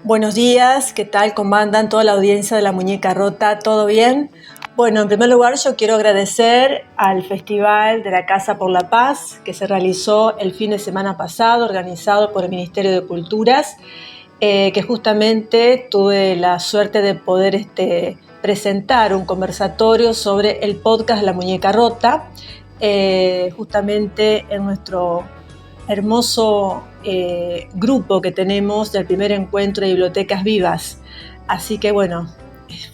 Buenos días, ¿qué tal? ¿Cómo andan toda la audiencia de La Muñeca Rota? ¿Todo bien? Bueno, en primer lugar yo quiero agradecer al Festival de la Casa por la Paz que se realizó el fin de semana pasado, organizado por el Ministerio de Culturas, que justamente tuve la suerte de poder presentar un conversatorio sobre el podcast La Muñeca Rota, justamente en nuestro hermoso grupo que tenemos del primer encuentro de bibliotecas vivas. Así que bueno,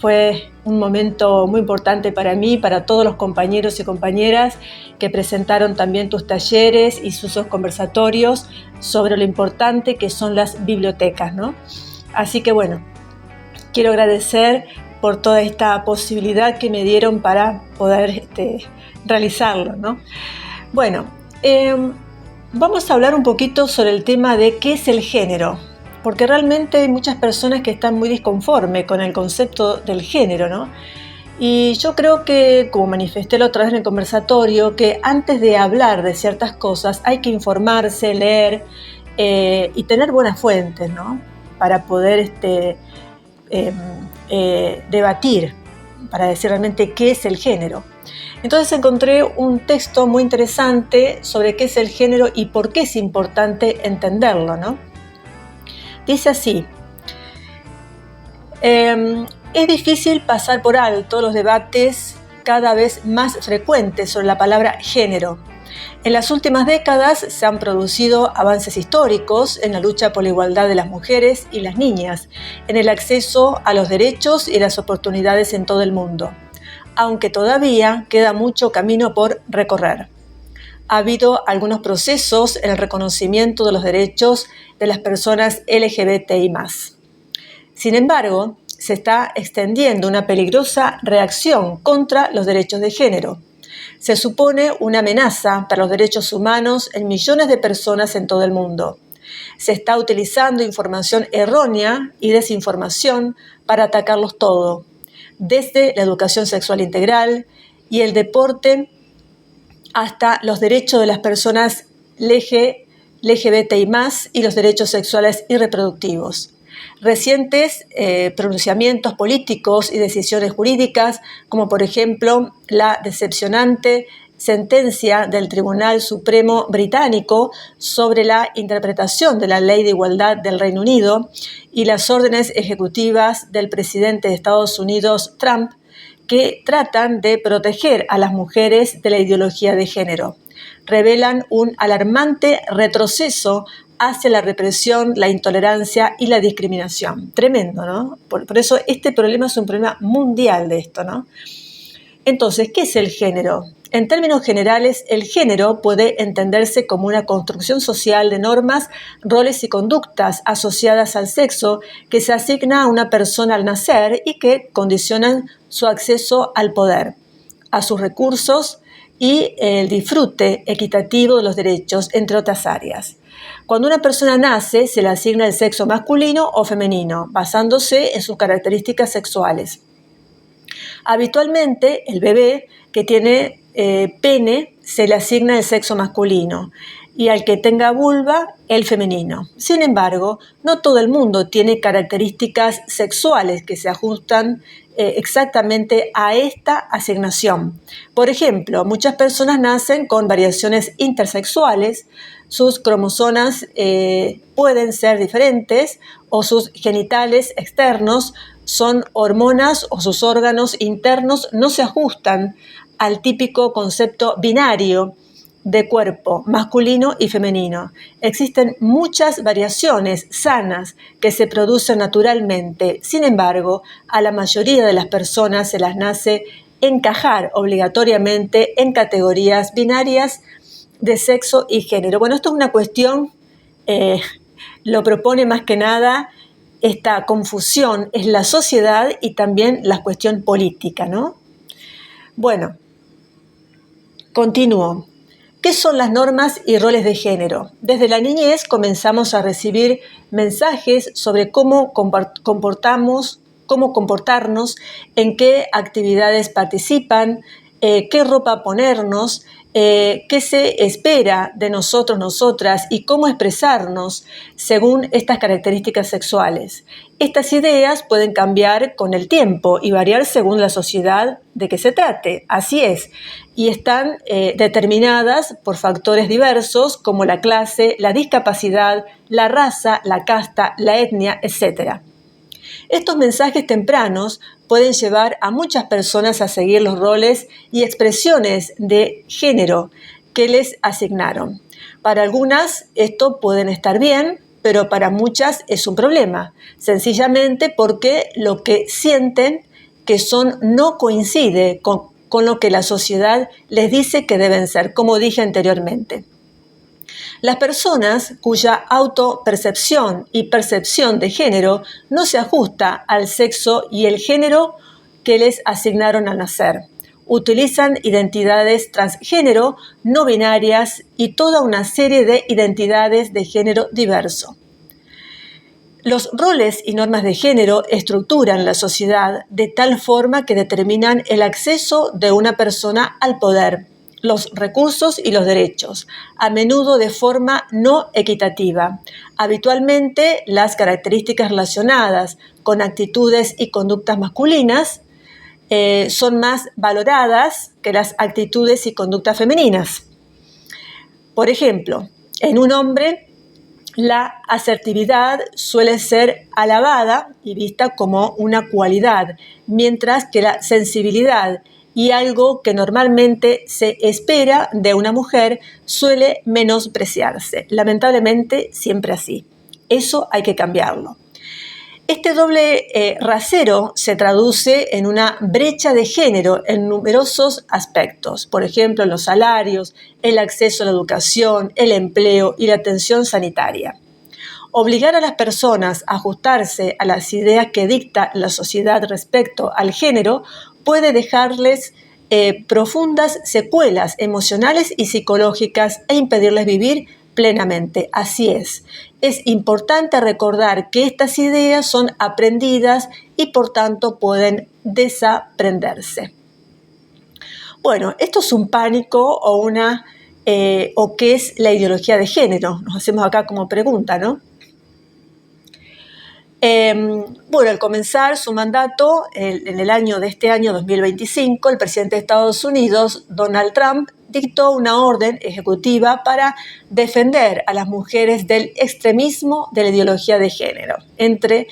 fue un momento muy importante para mí, para todos los compañeros y compañeras que presentaron también tus talleres y sus conversatorios sobre lo importante que son las bibliotecas, ¿no? Así que bueno, quiero agradecer por toda esta posibilidad que me dieron para poder realizarlo, ¿no? Bueno, vamos a hablar un poquito sobre el tema de qué es el género, porque realmente hay muchas personas que están muy disconformes con el concepto del género, ¿no? Y yo creo que, como manifesté la otra vez en el conversatorio, que antes de hablar de ciertas cosas hay que informarse, leer y tener buenas fuentes, ¿no? Para poder debatir, para decir realmente qué es el género. Entonces encontré un texto muy interesante sobre qué es el género y por qué es importante entenderlo, ¿no? Dice así: es difícil pasar por alto los debates cada vez más frecuentes sobre la palabra género. En las últimas décadas se han producido avances históricos en la lucha por la igualdad de las mujeres y las niñas, en el acceso a los derechos y las oportunidades en todo el mundo, aunque todavía queda mucho camino por recorrer. Ha habido algunos procesos en el reconocimiento de los derechos de las personas LGBTI+. Sin embargo, se está extendiendo una peligrosa reacción contra los derechos de género. Se supone una amenaza para los derechos humanos en millones de personas en todo el mundo. Se está utilizando información errónea y desinformación para atacarlos todo, desde la educación sexual integral y el deporte hasta los derechos de las personas LGBTI+, y los derechos sexuales y reproductivos. Recientes pronunciamientos políticos y decisiones jurídicas, como por ejemplo la decepcionante sentencia del Tribunal Supremo británico sobre la interpretación de la Ley de Igualdad del Reino Unido y las órdenes ejecutivas del presidente de Estados Unidos, Trump, que tratan de proteger a las mujeres de la ideología de género, revelan un alarmante retroceso hacia la represión, la intolerancia y la discriminación. Tremendo, ¿no? Por eso este problema es un problema mundial de esto, ¿no? Entonces, ¿qué es el género? En términos generales, el género puede entenderse como una construcción social de normas, roles y conductas asociadas al sexo que se asigna a una persona al nacer y que condicionan su acceso al poder, a sus recursos y el disfrute equitativo de los derechos, entre otras áreas. Cuando una persona nace, se le asigna el sexo masculino o femenino, basándose en sus características sexuales. Habitualmente, el bebé que tiene pene se le asigna el sexo masculino y al que tenga vulva, el femenino. Sin embargo, no todo el mundo tiene características sexuales que se ajustan exactamente a esta asignación. Por ejemplo, muchas personas nacen con variaciones intersexuales, sus cromosomas pueden ser diferentes o sus genitales externos son hormonas o sus órganos internos no se ajustan al típico concepto binario de cuerpo masculino y femenino. Existen muchas variaciones sanas que se producen naturalmente. Sin embargo, a la mayoría de las personas se las nace encajar obligatoriamente en categorías binarias de sexo y género. Bueno, esto es una cuestión, lo propone más que nada esta confusión, es la sociedad y también la cuestión política, ¿no? Bueno, continúo. ¿Qué son las normas y roles de género? Desde la niñez comenzamos a recibir mensajes sobre cómo comportarnos, en qué actividades participan, qué ropa ponernos qué se espera de nosotros, nosotras y cómo expresarnos según estas características sexuales. Estas ideas pueden cambiar con el tiempo y variar según la sociedad de que se trate, así es, y están determinadas por factores diversos como la clase, la discapacidad, la raza, la casta, la etnia, etc. Estos mensajes tempranos pueden llevar a muchas personas a seguir los roles y expresiones de género que les asignaron. Para algunas esto pueden estar bien, pero para muchas es un problema, sencillamente porque lo que sienten que son no coincide con lo que la sociedad les dice que deben ser, como dije anteriormente. Las personas cuya autopercepción y percepción de género no se ajusta al sexo y el género que les asignaron al nacer. Utilizan identidades transgénero, no binarias y toda una serie de identidades de género diverso. Los roles y normas de género estructuran la sociedad de tal forma que determinan el acceso de una persona al poder, los recursos y los derechos, a menudo de forma no equitativa. Habitualmente, las características relacionadas con actitudes y conductas masculinas son más valoradas que las actitudes y conductas femeninas. Por ejemplo, en un hombre, la asertividad suele ser alabada y vista como una cualidad, mientras que la sensibilidad y algo que normalmente se espera de una mujer suele menospreciarse. Lamentablemente, siempre así. Eso hay que cambiarlo. Este doble rasero se traduce en una brecha de género en numerosos aspectos, por ejemplo, en los salarios, el acceso a la educación, el empleo y la atención sanitaria. Obligar a las personas a ajustarse a las ideas que dicta la sociedad respecto al género puede dejarles profundas secuelas emocionales y psicológicas e impedirles vivir plenamente. Así es. Es importante recordar que estas ideas son aprendidas y por tanto pueden desaprenderse. Bueno, esto es un pánico o qué es la ideología de género. Nos hacemos acá como pregunta, ¿no? Bueno, al comenzar su mandato, en el año de este año 2025, el presidente de Estados Unidos, Donald Trump, dictó una orden ejecutiva para defender a las mujeres del extremismo de la ideología de género, entre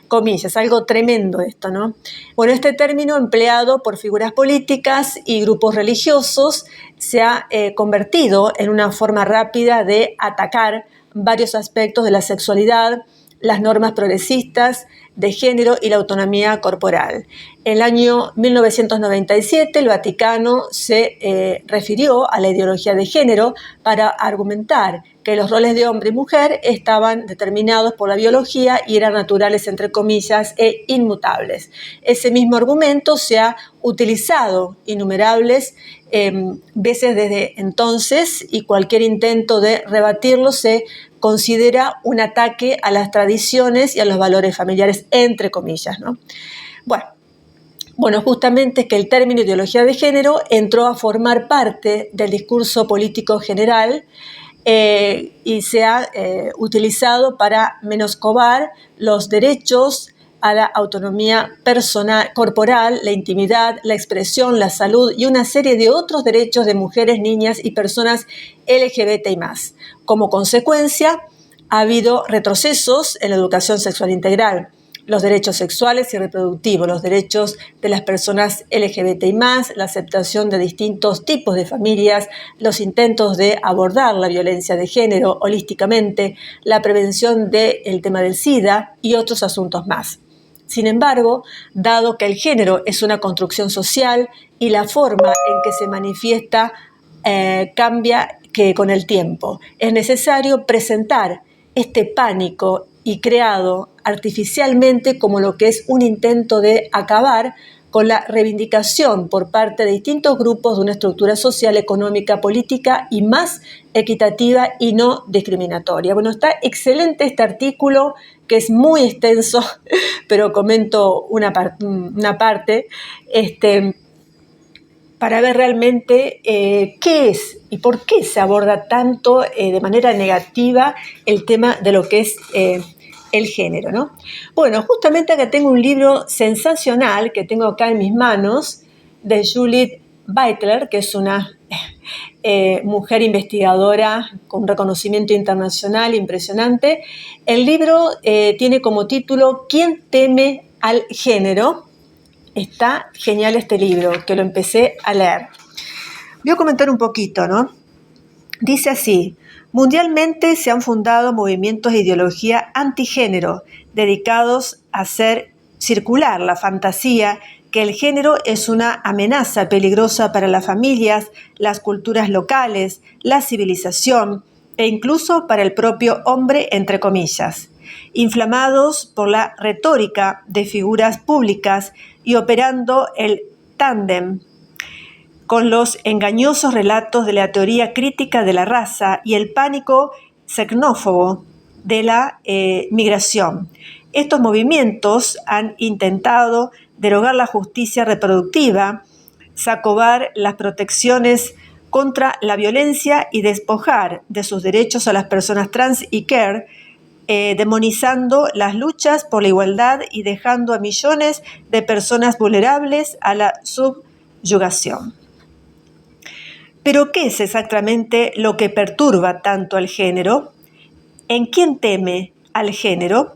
comillas, algo tremendo esto, ¿no? Bueno, este término empleado por figuras políticas y grupos religiosos se ha convertido en una forma rápida de atacar varios aspectos de la sexualidad, las normas progresistas de género y la autonomía corporal. En el año 1997, el Vaticano se refirió a la ideología de género para argumentar que los roles de hombre y mujer estaban determinados por la biología y eran naturales, entre comillas, e inmutables. Ese mismo argumento se ha utilizado innumerables veces desde entonces y cualquier intento de rebatirlo se considera un ataque a las tradiciones y a los valores familiares, entre comillas, ¿no? Bueno, justamente es que el término ideología de género entró a formar parte del discurso político general y se ha utilizado para menoscabar los derechos a la autonomía personal, corporal, la intimidad, la expresión, la salud y una serie de otros derechos de mujeres, niñas y personas LGBTI+. Como consecuencia, ha habido retrocesos en la educación sexual integral, los derechos sexuales y reproductivos, los derechos de las personas LGBTI+, la aceptación de distintos tipos de familias, los intentos de abordar la violencia de género holísticamente, la prevención del tema del SIDA y otros asuntos más. Sin embargo, dado que el género es una construcción social y la forma en que se manifiesta cambia con el tiempo, es necesario presentar este pánico y creado artificialmente como lo que es un intento de acabar con la reivindicación por parte de distintos grupos de una estructura social, económica, política y más equitativa y no discriminatoria. Bueno, está excelente este artículo que es muy extenso, pero comento una parte. para ver realmente qué es y por qué se aborda tanto de manera negativa el tema de lo que es el género, ¿no? Bueno, justamente acá tengo un libro sensacional que tengo acá en mis manos de Judith Butler, que es una mujer investigadora con reconocimiento internacional impresionante. El libro tiene como título ¿Quién teme al género? Está genial este libro, que lo empecé a leer. Voy a comentar un poquito, ¿no? Dice así: mundialmente se han fundado movimientos de ideología antigénero dedicados a hacer circular la fantasía que el género es una amenaza peligrosa para las familias, las culturas locales, la civilización e incluso para el propio hombre, entre comillas. Inflamados por la retórica de figuras públicas y operando el tándem con los engañosos relatos de la teoría crítica de la raza y el pánico xenófobo de la migración. Estos movimientos han intentado derogar la justicia reproductiva, sacobar las protecciones contra la violencia y despojar de sus derechos a las personas trans y queer, demonizando las luchas por la igualdad y dejando a millones de personas vulnerables a la subyugación. ¿Pero qué es exactamente lo que perturba tanto al género? ¿En quién teme al género?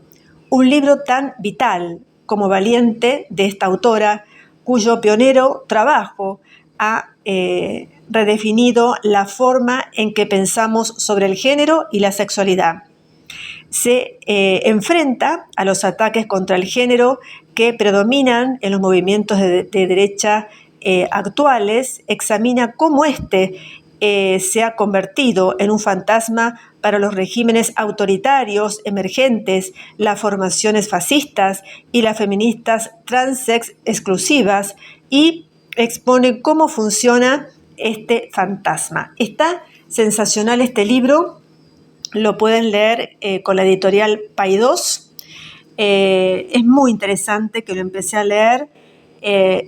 Un libro tan vital como valiente de esta autora, cuyo pionero trabajo ha redefinido la forma en que pensamos sobre el género y la sexualidad. Se enfrenta a los ataques contra el género que predominan en los movimientos de derecha actuales, examina cómo se ha convertido en un fantasma para los regímenes autoritarios emergentes, las formaciones fascistas y las feministas transsex exclusivas, y expone cómo funciona este fantasma. Está sensacional este libro, lo pueden leer con la editorial Paidós. Es muy interesante, que lo empecé a leer.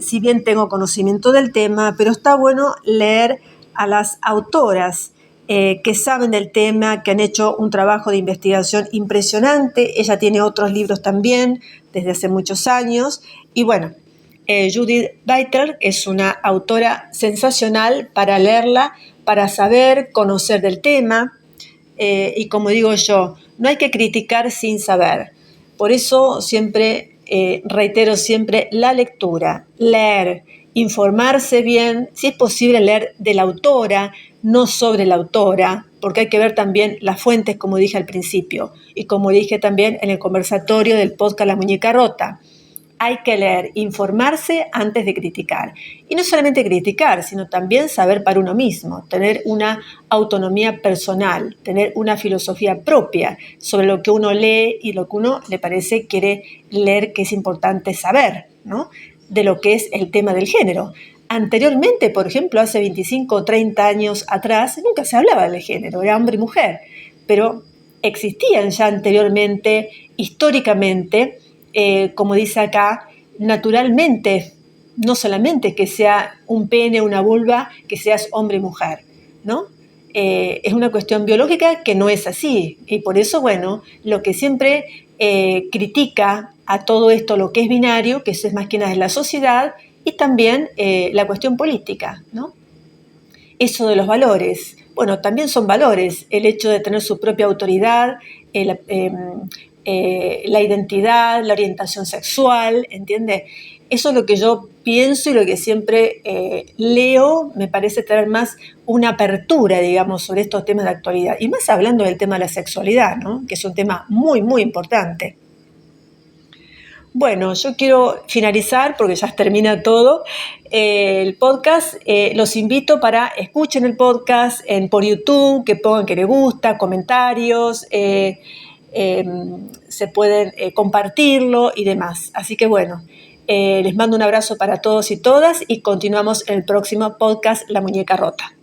Si bien tengo conocimiento del tema, pero está bueno leer a las autoras que saben del tema, que han hecho un trabajo de investigación impresionante. Ella tiene otros libros también desde hace muchos años. Y bueno, Judith Butler es una autora sensacional para leerla, para saber, conocer del tema. Y como digo yo, no hay que criticar sin saber. Por eso siempre reitero siempre la lectura, leer, informarse bien, si es posible leer de la autora, no sobre la autora, porque hay que ver también las fuentes, como dije al principio, y como dije también en el conversatorio del podcast La Muñeca Rota. Hay que leer, informarse antes de criticar. Y no solamente criticar, sino también saber para uno mismo, tener una autonomía personal, tener una filosofía propia sobre lo que uno lee y lo que uno le parece quiere leer, que es importante saber, ¿no? De lo que es el tema del género. Anteriormente, por ejemplo, hace 25 o 30 años atrás, nunca se hablaba del género, era hombre y mujer, pero existían ya anteriormente, históricamente, como dice acá, naturalmente, no solamente que sea un pene, una vulva, que seas hombre y mujer, ¿no? Es una cuestión biológica que no es así, y por eso, bueno, lo que siempre critica a todo esto, lo que es binario, que eso es más que nada de la sociedad, y también la cuestión política, ¿no? Eso de los valores, bueno, también son valores, el hecho de tener su propia autoridad, la identidad, la orientación sexual, ¿entiendes? Eso es lo que yo pienso y lo que siempre leo. Me parece tener más una apertura, digamos, sobre estos temas de actualidad. Y más hablando del tema de la sexualidad, ¿no? Que es un tema muy, muy importante. Bueno, yo quiero finalizar, porque ya termina todo, el podcast. Los invito para escuchen el podcast por YouTube, que pongan que les gusta, comentarios, se pueden compartirlo y demás. Así que bueno, les mando un abrazo para todos y todas, y continuamos en el próximo podcast La Muñeca Rota.